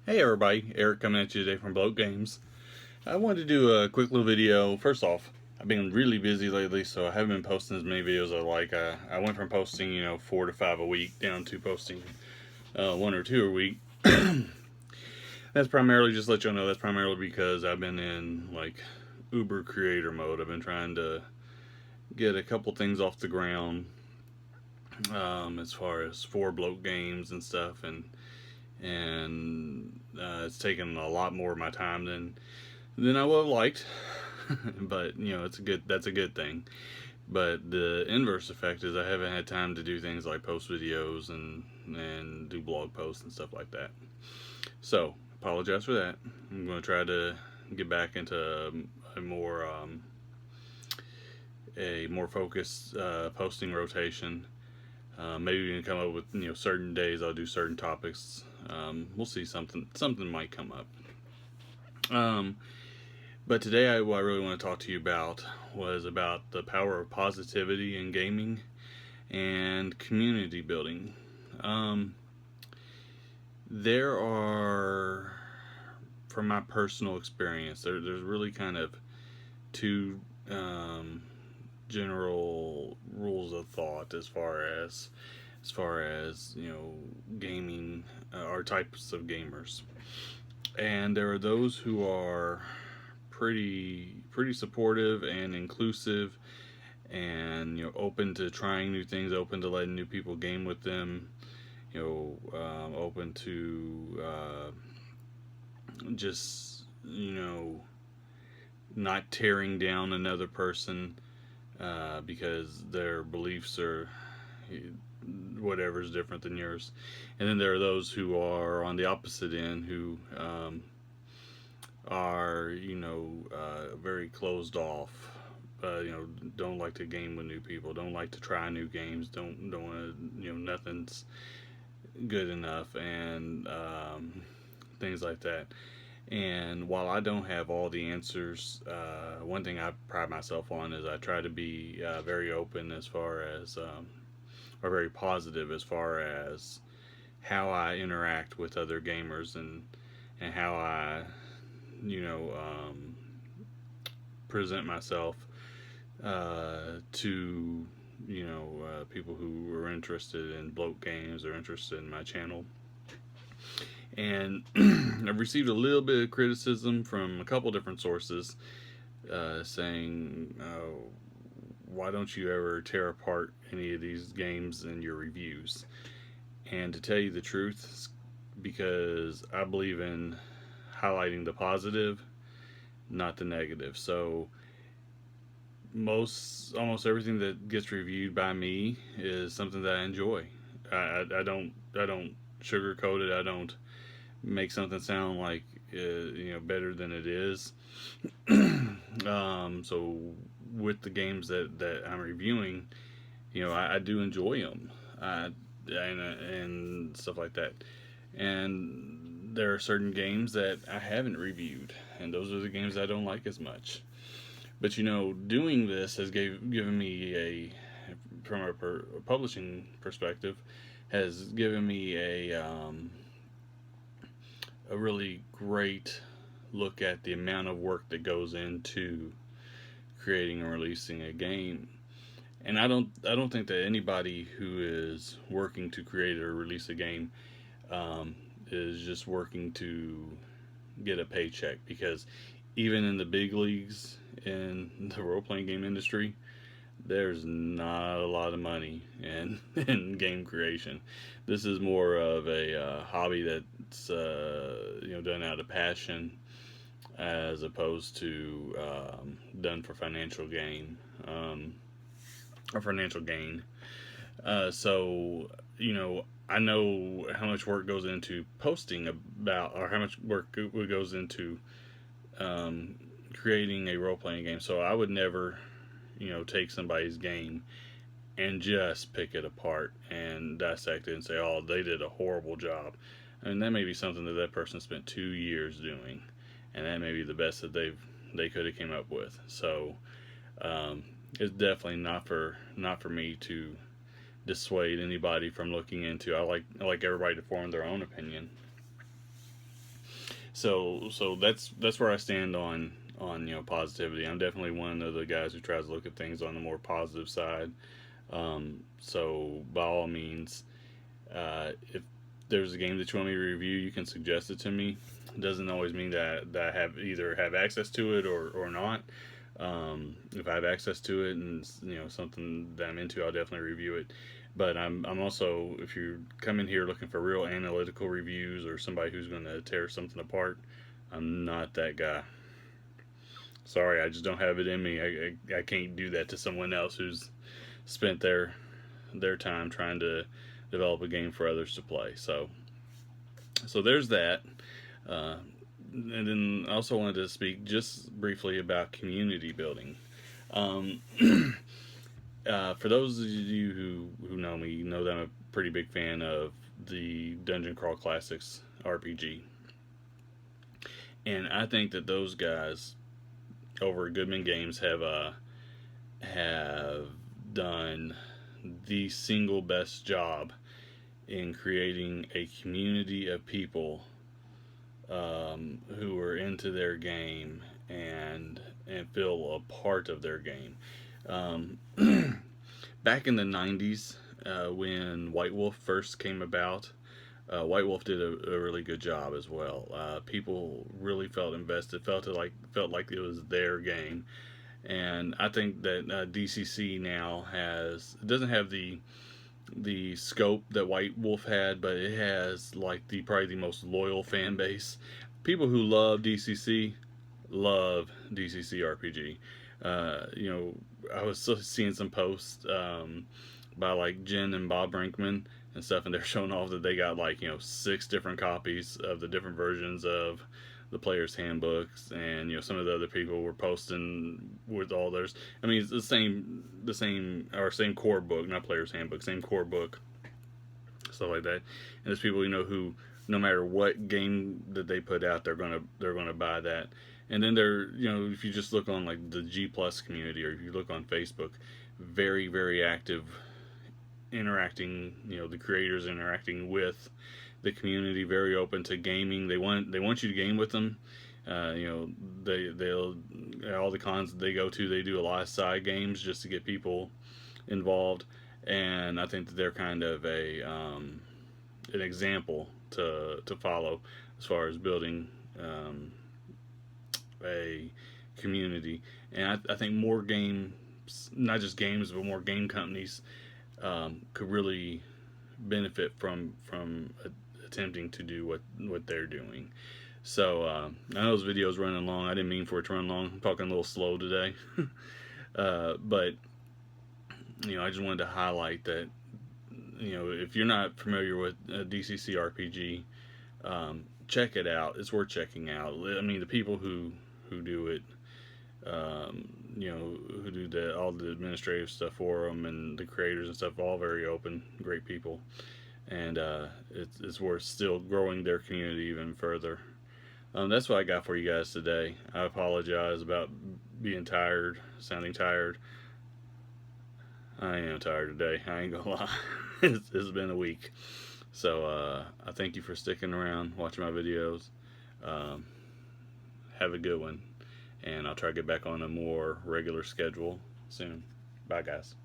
Hey everybody, Eric coming at you today from Bloat Games. I wanted to do a quick little video. First off, I've been really busy lately, so I haven't been posting as many videos as I like. I went from posting, 4 to 5 a week down to posting 1 or 2 a week. That's primarily, just to let you know, that's primarily because I've been in like Uber creator mode. I've been trying to get a couple things off the ground, as far as for Bloat Games and stuff, and it's taken a lot more of my time than I would have liked. But that's a good thing. But the inverse effect is I haven't had time to do things like post videos and do blog posts and stuff like that. So apologize for that. I'm going to try to get back into a more focused posting rotation. Maybe we can come up with certain days I'll do certain topics. We'll see, something might come up. But today, what I really want to talk to you about was about the power of positivity in gaming and community building. There are, from my personal experience, there's really kind of two general rules of thought as far as gaming, or types of gamers. And there are those who are pretty supportive and inclusive, and open to trying new things, open to letting new people game with them, open to just not tearing down another person because their beliefs are whatever's different than yours. And then there are those who are on the opposite end, who are very closed off. Don't like to game with new people, don't like to try new games, don't want to, nothing's good enough, and things like that. And while I don't have all the answers, one thing I pride myself on is I try to be very open as far as, or very positive as far as how I interact with other gamers, and how I, you know, um, present myself to people who are interested in Bloat Games or interested in my channel. And I've received a little bit of criticism from a couple different sources, saying, why don't you ever tear apart any of these games in your reviews? And to tell you the truth, it's because I believe in highlighting the positive, not the negative. So almost everything that gets reviewed by me is something that I enjoy. I don't sugarcoat it. I don't make something sound like better than it is. So with the games that I'm reviewing, I do enjoy them, and stuff like that. And there are certain games that I haven't reviewed, and those are the games I don't like as much. But doing this has given me from a publishing perspective, has given me a really great look at the amount of work that goes into creating and releasing a game. And I don't think that anybody who is working to create or release a game is just working to get a paycheck, because even in the big leagues in the role playing game industry, there's not a lot of money in game creation. This is more of a hobby that's done out of passion, as opposed to done for financial gain, or financial gain. So I know how much work goes into posting about, or how much work goes into um, creating a role playing game. So I would never take somebody's game and just pick it apart and dissect it and say, oh, they did a horrible job. I mean, that may be something that person spent 2 years doing, and that may be the best that they could have came up with. So it's definitely not for me to dissuade anybody from looking into. I like everybody to form their own opinion. so that's where I stand on positivity. I'm definitely one of the guys who tries to look at things on the more positive side. So by all means, if there's a game that you want me to review, you can suggest it to me. It doesn't always mean that I have either have access to it or not. If I have access to it and something that I'm into, I'll definitely review it. But I'm also, if you come in here looking for real analytical reviews or somebody who's going to tear something apart, I'm not that guy. Sorry, I just don't have it in me. I can't do that to someone else who's spent their time trying to develop a game for others to play. So there's that. Uh, and then I also wanted to speak just briefly about community building. Um, for those of you who know me, you know that I'm a pretty big fan of the Dungeon Crawl Classics RPG. And I think that those guys over at Goodman Games have done the single best job in creating a community of people who are into their game and feel a part of their game. Um, Back in the 90s, when White Wolf first came about, White Wolf did a really good job as well. People really felt invested, felt like it was their game, and I think that DCC now doesn't have the scope that White Wolf had, but it has like the probably the most loyal fan base. People who love DCC RPG. I was still seeing some posts by like Jen and Bob Brinkman and stuff, and they're showing off that they got like 6 different copies of the different versions of the player's handbooks, and some of the other people were posting with all theirs. I mean, it's the same core book, not player's handbook, same core book, stuff like that. And there's people who no matter what game that they put out, they're gonna buy that. And then if you just look on like the G Plus community, or if you look on Facebook, very very active, interacting. The creators interacting with the community, very open to gaming. They want you to game with them. They'll all the cons that they go to, they do a lot of side games just to get people involved. And I think that they're kind of an example to follow as far as building a community. And I think more games, not just games, but more game companies could really benefit from attempting to do what they're doing. So I know this video is running long. I didn't mean for it to run long. I'm talking a little slow today. But I just wanted to highlight that if you're not familiar with DCC RPG, check it out. It's worth checking out. I mean, the people who do it, who do all the administrative stuff for them, and the creators and stuff, all very open, great people, and it's worth still growing their community even further. That's what I got for you guys today. I apologize about being tired, sounding tired. I am tired today. I ain't gonna lie. It's been a week. So I thank you for sticking around, watching my videos. Have a good one. And I'll try to get back on a more regular schedule soon. Bye, guys.